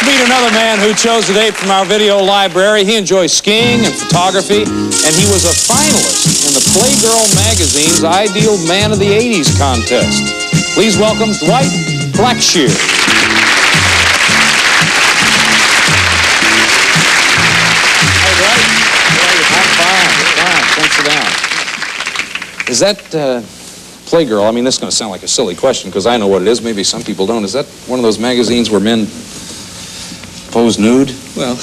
Let's meet another man who chose a date from our video library. He enjoys skiing and photography, and he was a finalist in the Playgirl magazine's Ideal Man of the 80s contest. Please welcome Dwight Blackshear. Hey, Dwight. I'm fine. Come sit down. Is that Playgirl? I mean, this is going to sound like a silly question because I know what it is. Maybe some people don't. Is that one of those magazines where men pose nude? Well,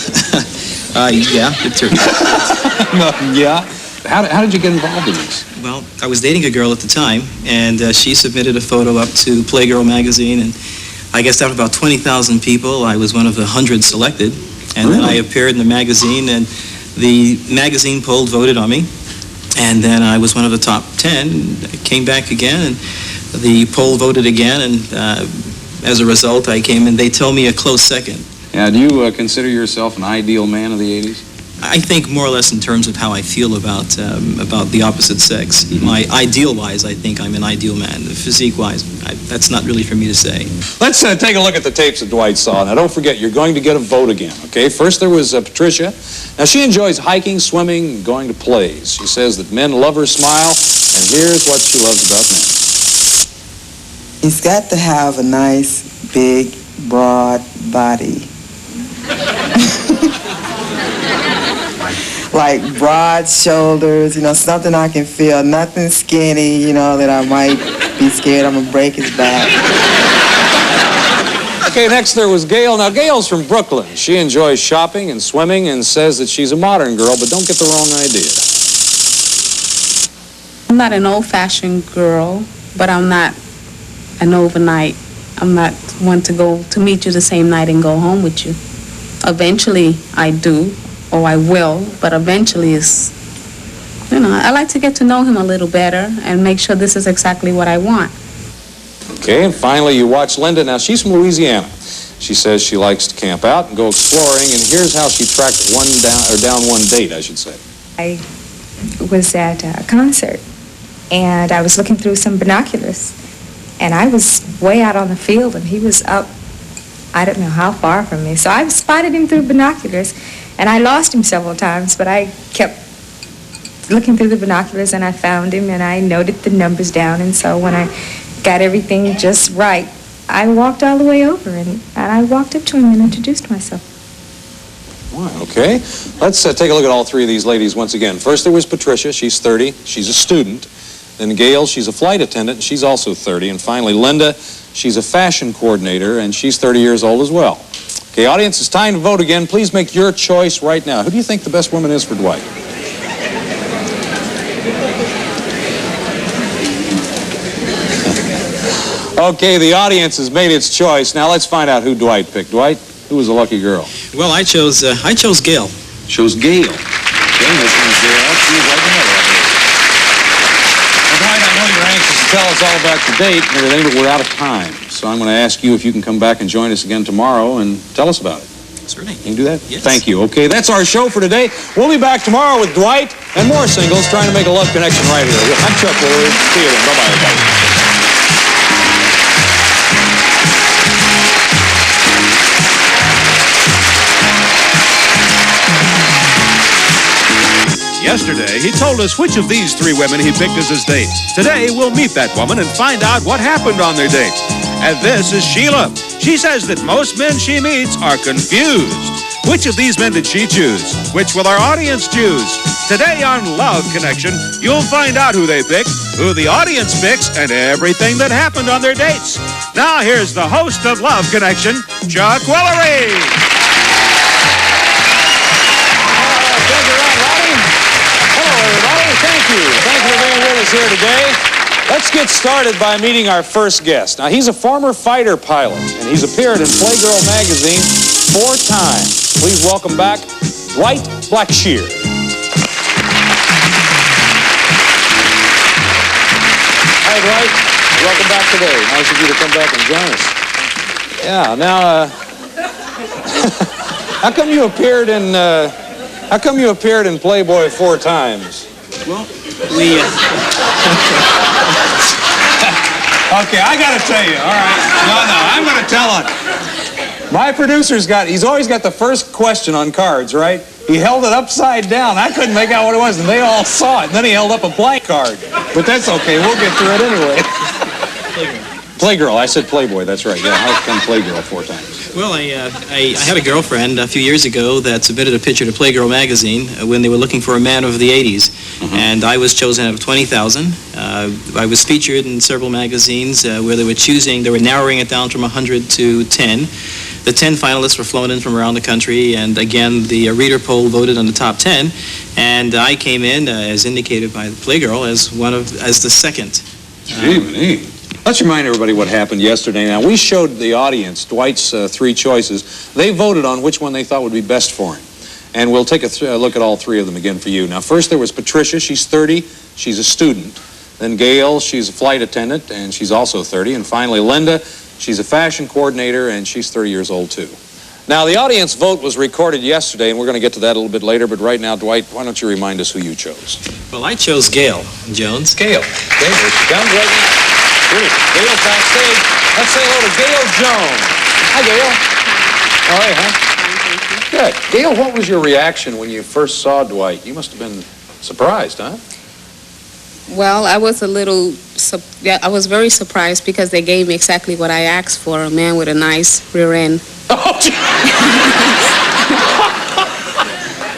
yeah, it turned out. Yeah? How did you get involved in this? Well, I was dating a girl at the time, and she submitted a photo up to Playgirl magazine, and I guess out of about 20,000 people, I was one of the 100 selected, and then I appeared in the magazine, and the magazine poll voted on me, and then I was one of the top 10, I came back again, and the poll voted again, and as a result, I came, and they tell me a close second. Yeah, do you consider yourself an ideal man of the 80s? I think more or less in terms of how I feel about the opposite sex. My ideal-wise, I think I'm an ideal man. Physique-wise, that's not really for me to say. Let's take a look at the tapes that Dwight saw. Now, don't forget, you're going to get a vote again, okay? First, there was Patricia. Now, she enjoys hiking, swimming, and going to plays. She says that men love her smile, and here's what she loves about men. He's got to have a nice, big, broad body. Like broad shoulders, you know, something I can feel, nothing skinny, you know, that I might be scared I'm gonna break his back. Okay, next there was Gail. Now, Gail's from Brooklyn. She enjoys shopping and swimming and says that she's a modern girl, but don't get the wrong idea. I'm not an old-fashioned girl, but I'm not an overnight. I'm not one to go to meet you the same night and go home with you. Eventually, I do. Or I will, but eventually it's, you know, I like to get to know him a little better and make sure this is exactly what I want. Okay, and finally you watch Linda. Now, she's from Louisiana. She says she likes to camp out and go exploring, and here's how she tracked down one date, I should say. I was at a concert, and I was looking through some binoculars, and I was way out on the field, and he was up, I don't know how far from me. So I spotted him through binoculars. And I lost him several times, but I kept looking through the binoculars and I found him and I noted the numbers down. And so when I got everything just right, I walked all the way over and I walked up to him and introduced myself. Wow, okay. Let's take a look at all three of these ladies once again. First there was Patricia, she's 30, she's a student. Then Gail, she's a flight attendant, and she's also 30. And finally Linda, she's a fashion coordinator and she's 30 years old as well. Okay, audience, it's time to vote again. Please make your choice right now. Who do you think the best woman is for Dwight? Okay, the audience has made its choice. Now let's find out who Dwight picked. Dwight, who was the lucky girl? Well, I chose Gail. Chose Gail. Okay, this one's Gail. She's right in the middle. Well, Dwight, I know you're anxious to tell us all about your date and everything, but we're out of time. So I'm going to ask you if you can come back and join us again tomorrow and tell us about it. Certainly. Can you do that? Yes. Thank you. Okay, that's our show for today. We'll be back tomorrow with Dwight and more singles trying to make a love connection right here. I'm Chuck Woolley. See you then. Bye-bye, everybody. Yesterday, he told us which of these three women he picked as his date. Today, we'll meet that woman and find out what happened on their date. And this is Sheila. She says that most men she meets are confused. Which of these men did she choose? Which will our audience choose? Today on Love Connection, you'll find out who they picked, who the audience picks, and everything that happened on their dates. Now, here's the host of Love Connection, Chuck Woolley. Thank you for being with us here today. Let's get started by meeting our first guest. Now, he's a former fighter pilot, and he's appeared in Playgirl magazine 4 times. Please welcome back Dwight Blackshear. Hi, Dwight. Welcome back today. Nice of you to come back and join us. Yeah, now, how come you appeared in Playboy 4 times? Well, we... Okay, I gotta tell you, all right. No, I'm gonna tell it. My My producer's he's always got the first question on cards, right? He held it upside down. I couldn't make out what it was, and they all saw it. And then he held up a blank card. But that's okay. We'll get through it anyway. Playgirl. I said Playboy. That's right. Yeah, how come Playgirl 4 times? Well, I had a girlfriend a few years ago that submitted a picture to Playgirl magazine when they were looking for a man of the 80s. And I was chosen out of 20,000. I was featured in several magazines where they were narrowing it down from 100 to 10. The 10 finalists were flown in from around the country, and again, the reader poll voted on the top 10, and I came in, as indicated by the Playgirl, as the second. Let's remind everybody what happened yesterday. Now, we showed the audience Dwight's 3 choices. They voted on which one they thought would be best for him. And we'll take a look at all 3 of them again for you. Now, first there was Patricia. She's 30. She's a student. Then Gail. She's a flight attendant, and she's also 30. And finally, Linda. She's a fashion coordinator, and she's 30 years old, too. Now, the audience vote was recorded yesterday, and we're going to get to that a little bit later. But right now, Dwight, why don't you remind us who you chose? Well, I chose Gail Jones. Gail. Okay, here she comes right now. Gail's backstage. Let's say hello to Gail Jones. Hi, Gail. All right, huh? Good. Gail, what was your reaction when you first saw Dwight? You must have been surprised, huh? Well, I was I was very surprised because they gave me exactly what I asked for, a man with a nice rear end.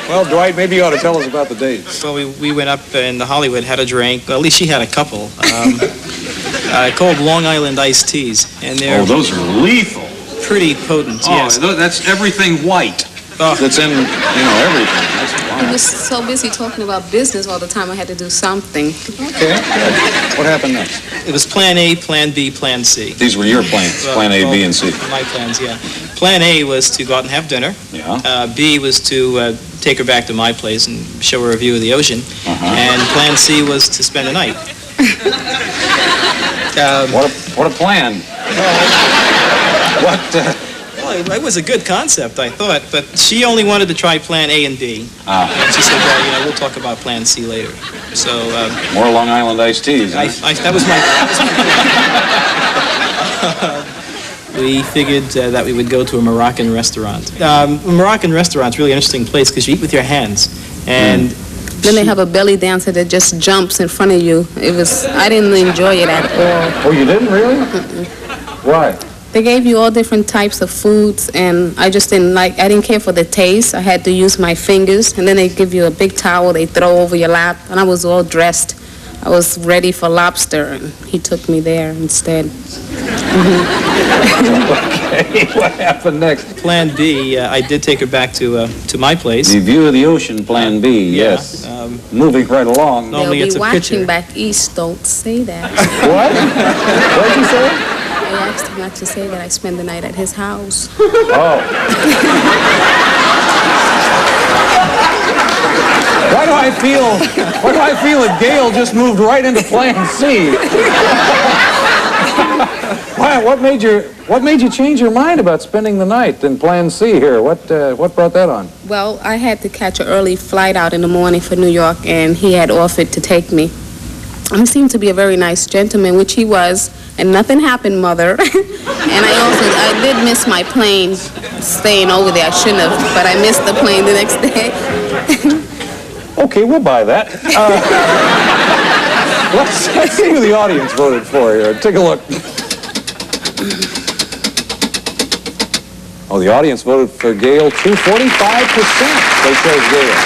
Well, Dwight, maybe you ought to tell us about the date. Well, we went up in Hollywood, had a drink. Well, at least she had a couple. Called Long Island iced teas. And they're those are lethal. Pretty potent, yes. That's everything white. That's in, everything. He was so busy talking about business all the time, I had to do something. Okay, good. What happened next? It was Plan A, Plan B, Plan C. These were your plans, Plan A, B, and C. My plans, yeah. Plan A was to go out and have dinner. Yeah. B was to take her back to my place and show her a view of the ocean. And Plan C was to spend the night. What a plan. Well, it was a good concept, I thought, but she only wanted to try Plan A and B. And she said, well, we'll talk about Plan C later. So more Long Island iced teas. That was my we figured that we would go to a Moroccan restaurant. A Moroccan restaurant's really an interesting place because you eat with your hands. And then they have a belly dancer that just jumps in front of you. I didn't enjoy it at all. Oh, you didn't really? Why? They gave you all different types of foods, and I just I didn't care for the taste. I had to use my fingers, and then they give you a big towel they throw over your lap, and I was all dressed. I was ready for lobster, and he took me there instead. Okay, what happened next? Plan B, I did take her back to my place. The view of the ocean, Plan B, yes. Moving right along. Normally They'll it's be a watching picture. back east. Don't say that. What? What did you say? I asked him not to say that I spend the night at his house. Oh. Why do I feel that Gail just moved right into Plan C? Why? What made you change your mind about spending the night in Plan C here? What brought that on? Well, I had to catch an early flight out in the morning for New York, and he had offered to take me. He seemed to be a very nice gentleman, which he was, and nothing happened, Mother. And I did miss my plane staying over there. I shouldn't have, but I missed the plane the next day. Okay, we'll buy that. Let's see who the audience voted for here. Take a look. Oh, the audience voted for Gail, too. 45% they chose Gail.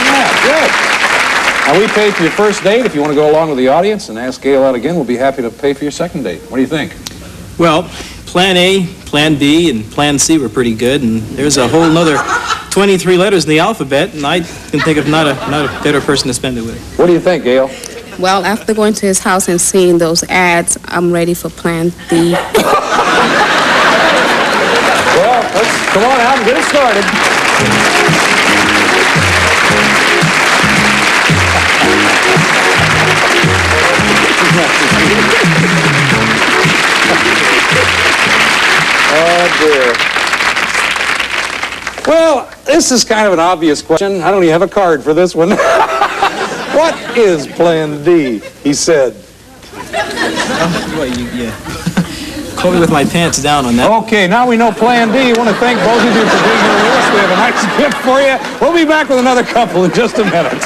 Yeah, good. Now, we paid for your first date. If you want to go along with the audience and ask Gail out again, we'll be happy to pay for your second date. What do you think? Well, Plan A, Plan B, and Plan C were pretty good, and there's a whole nother 23 letters in the alphabet, and I can think of not a better person to spend it with. What do you think, Gail? Well, after going to his house and seeing those ads, I'm ready for Plan D. Well, let's come on out and get it started. Oh, dear. Well, this is kind of an obvious question. I don't even have a card for this one. What is Plan D? He said. Well, yeah. caught me with my pants down on that. Okay, now we know Plan D. I want to thank both of you for being here with us. We have a nice gift for you. We'll be back with another couple in just a minute.